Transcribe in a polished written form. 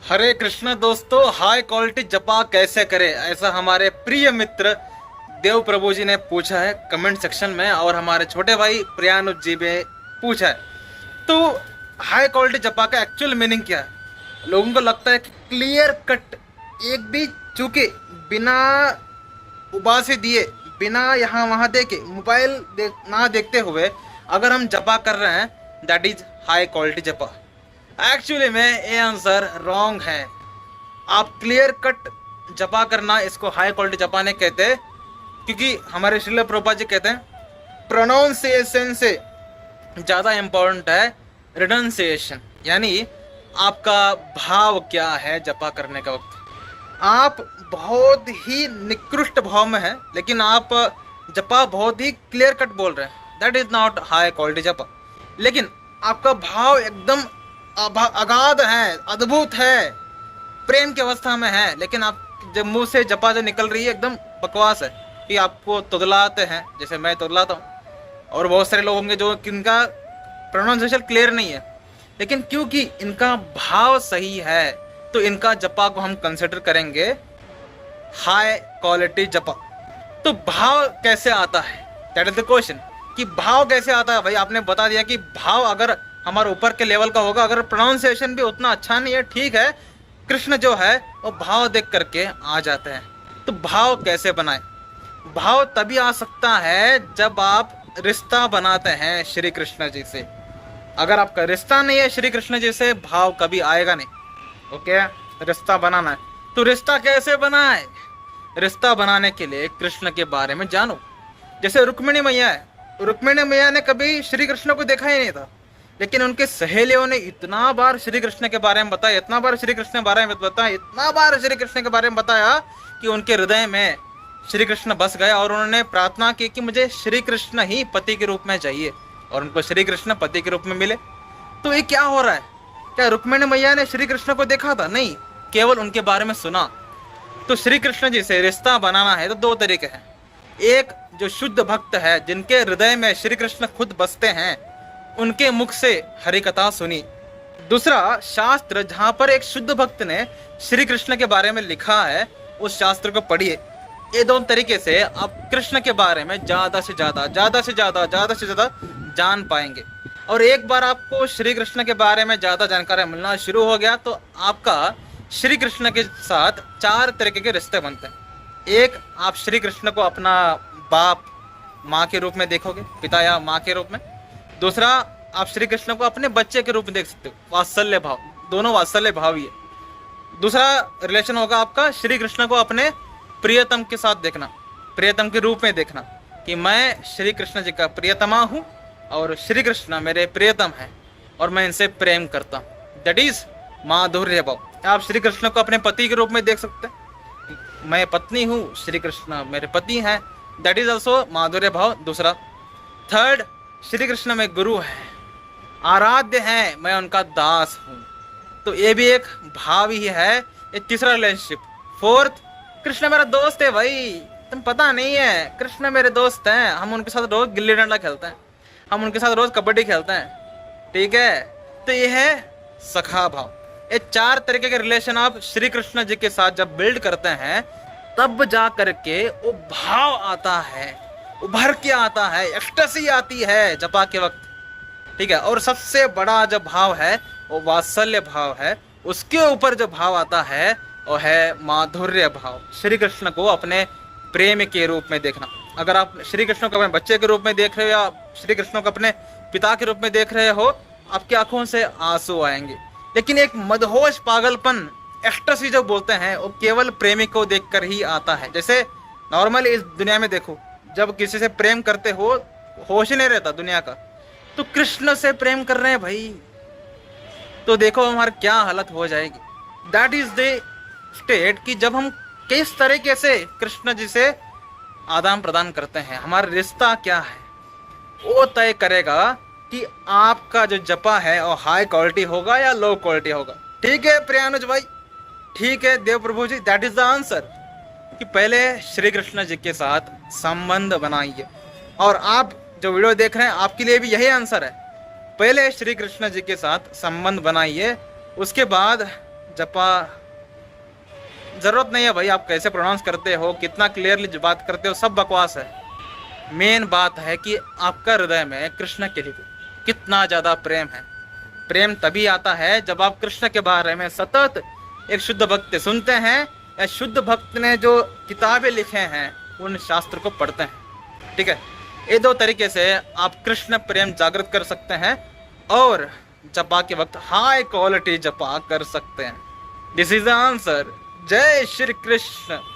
हरे कृष्ण दोस्तों, high quality जपा कैसे करें, ऐसा हमारे प्रिय मित्र देव प्रभु जी ने पूछा है कमेंट सेक्शन में, और हमारे छोटे भाई प्रियानुज जी ने पूछा है। तो हाई क्वालिटी जपा का एक्चुअल मीनिंग क्या है? लोगों को लगता है कि क्लियर कट, एक भी चूके बिना उबासे दिए, बिना यहाँ वहाँ देखे, ना देखते हुए अगर हम जपा कर रहे हैं, दैट इज हाई क्वालिटी जपा। एक्चुअली में ये आंसर रॉन्ग है। आप क्लियर कट जपा करना, इसको हाई क्वालिटी जपा नहीं कहते, क्योंकि हमारे श्रील प्रभुपाद जी कहते हैं प्रोनाउंसिएशन से ज़्यादा इम्पोर्टेंट है रिडनसिएशन, यानी आपका भाव क्या है जपा करने का वक्त। आप बहुत ही निकृष्ट भाव में हैं, लेकिन आप जपा बहुत ही क्लियर कट बोल रहे हैं, that is not high quality जपा। लेकिन आपका भाव एकदम अगाध है, अद्भुत है, प्रेम की अवस्था में है, लेकिन आप जब मुंह से जपा जो निकल रही है एकदम बकवास है, कि आपको तुदलाते हैं, जैसे मैं तुदलाता हूँ। और बहुत सारे लोग होंगे जो जिनका प्रोनाउंसिएशन क्लियर नहीं है, लेकिन क्योंकि इनका भाव सही है तो इनका जपा को हम कंसिडर करेंगे हाई क्वालिटी जपा। तो भाव कैसे आता है, दैट इज द क्वेश्चन, कि भाव कैसे आता है। भाई आपने बता दिया कि भाव अगर हमारे ऊपर के लेवल का होगा, अगर प्रोनाउंसिएशन भी उतना अच्छा नहीं है, ठीक है, कृष्ण जो है वो भाव देख करके आ जाते हैं। तो भाव कैसे बनाए? भाव तभी आ सकता है जब आप रिश्ता बनाते हैं श्री कृष्ण जी से। अगर आपका रिश्ता नहीं है श्री कृष्ण जी से, भाव कभी आएगा नहीं। ओके, रिश्ता बनाना है, तो रिश्ता कैसे बनाए? रिश्ता बनाने के लिए कृष्ण के बारे में जानो। जैसे रुक्मिणी मैया है, रुक्मिणी मैया ने कभी श्री कृष्ण को देखा ही नहीं था, लेकिन उनके सहेलियों ने इतना बार श्री कृष्ण के बारे में बताया, इतना बार श्री कृष्ण के बारे में बताया, इतना बार श्री कृष्ण के बारे में बताया कि उनके हृदय में श्री कृष्ण बस गए, और उन्होंने प्रार्थना की कि मुझे श्री कृष्ण ही पति के रूप में चाहिए, और उनको श्री कृष्ण पति के रूप में मिले। तो ये क्या हो रहा है? क्या रुक्मिणी मैया ने श्री कृष्ण को देखा था? नहीं, केवल उनके बारे में सुना। तो श्री कृष्ण जी से रिश्ता बनाना है तो दो तरीके हैं। एक, जो शुद्ध भक्त है, जिनके हृदय में श्री कृष्ण खुद बसते हैं, उनके मुख से हरि कथा सुनी। दूसरा, शास्त्र जहाँ पर एक शुद्ध भक्त ने श्री कृष्ण के बारे में लिखा है, उस शास्त्र को पढ़िए। ये दोनों तरीके से आप कृष्ण के बारे में ज्यादा से ज्यादा जान पाएंगे। और एक बार आपको श्री कृष्ण के बारे में ज्यादा जानकारी मिलना शुरू हो गया, तो आपका श्री कृष्ण के साथ चार तरीके के रिश्ते बनते हैं। एक, आप श्री कृष्ण को अपना बाप माँ के रूप में देखोगे, पिता या माँ के रूप में। दूसरा, आप श्री कृष्ण को अपने बच्चे के रूप में देख सकते हो, वात्सल्य भाव, दोनों वात्सल्य भाव ही है। दूसरा रिलेशन होगा आपका श्री कृष्ण को अपने प्रियतम के साथ देखना, प्रियतम के रूप में देखना, कि मैं श्री कृष्ण जी का प्रियतमा हूँ और श्री कृष्ण मेरे प्रियतम हैं और मैं इनसे प्रेम करता हूँ, दैट इज माधुर्य भाव। आप श्री कृष्ण को अपने पति के रूप में देख सकते हैं, मैं पत्नी हूँ, श्री कृष्ण मेरे पति हैं, दैट इज ऑल्सो माधुर्य भाव। दूसरा, थर्ड, श्री कृष्ण में गुरु है, आराध्य हैं, मैं उनका दास हूँ, तो ये भी एक भाव ही है, ये तीसरा रिलेशनशिप। फोर्थ, कृष्ण मेरा दोस्त है भाई, तुम पता नहीं है, कृष्ण मेरे दोस्त हैं, हम उनके साथ रोज गिल्ली डंडा खेलते हैं, हम उनके साथ रोज कबड्डी खेलते हैं, ठीक है। तो ये है सखा भाव। ये चार तरीके के रिलेशन आप श्री कृष्ण जी के साथ जब बिल्ड करते हैं, तब जा करके वो भाव आता है, उभर के आता है, एक्सटेसी आती है जपा के वक्त, ठीक है। और सबसे बड़ा जो भाव है वो वात्सल्य भाव है। उसके ऊपर जो भाव आता है वो है माधुर्य भाव, श्री कृष्ण को अपने प्रेम के रूप में देखना। अगर आप श्री कृष्ण को अपने बच्चे के रूप में देख रहे हो या श्री कृष्ण को अपने पिता के रूप में देख रहे हो, आपकी आंखों से आंसू आएंगे। लेकिन एक मदहोश पागलपन, एक्सटेसी जो बोलते हैं, वो केवल प्रेमी को देखकर ही आता है। जैसे नॉर्मली इस दुनिया में देखो, जब किसी से प्रेम करते हो, होश ही नहीं रहता दुनिया का, तो कृष्ण से प्रेम कर रहे हैं भाई, तो देखो हमारी क्या हालत हो जाएगी। दैट इज द स्टेट कि जब हम किस तरीके से कृष्ण जी से आदान प्रदान करते हैं, हमारा रिश्ता क्या है, वो तय करेगा कि आपका जो जपा है वो हाई क्वालिटी होगा या लो क्वालिटी होगा। ठीक है प्रियानुज भाई, ठीक है देव प्रभु जी, दैट इज द आंसर, कि पहले श्री कृष्ण जी के साथ संबंध बनाइए। और आप जो वीडियो देख रहे हैं, आपके लिए भी यही आंसर है, पहले श्री कृष्ण जी के साथ संबंध बनाइए, उसके बाद जपा, जरूरत नहीं है भाई आप कैसे प्रोनाउंस करते हो, कितना क्लियरली बात करते हो, सब बकवास है। मेन बात है कि आपका हृदय में कृष्ण के लिए कितना ज्यादा प्रेम है। प्रेम तभी आता है जब आप कृष्ण के बारे में सतत एक शुद्ध भक्त सुनते हैं या शुद्ध भक्त ने जो किताबें लिखे हैं उन शास्त्र को पढ़ते हैं। ठीक है, ये दो तरीके से आप कृष्ण प्रेम जागृत कर सकते हैं और जपा के वक्त हाई क्वालिटी जपा कर सकते हैं। This is the answer. जय श्री कृष्ण।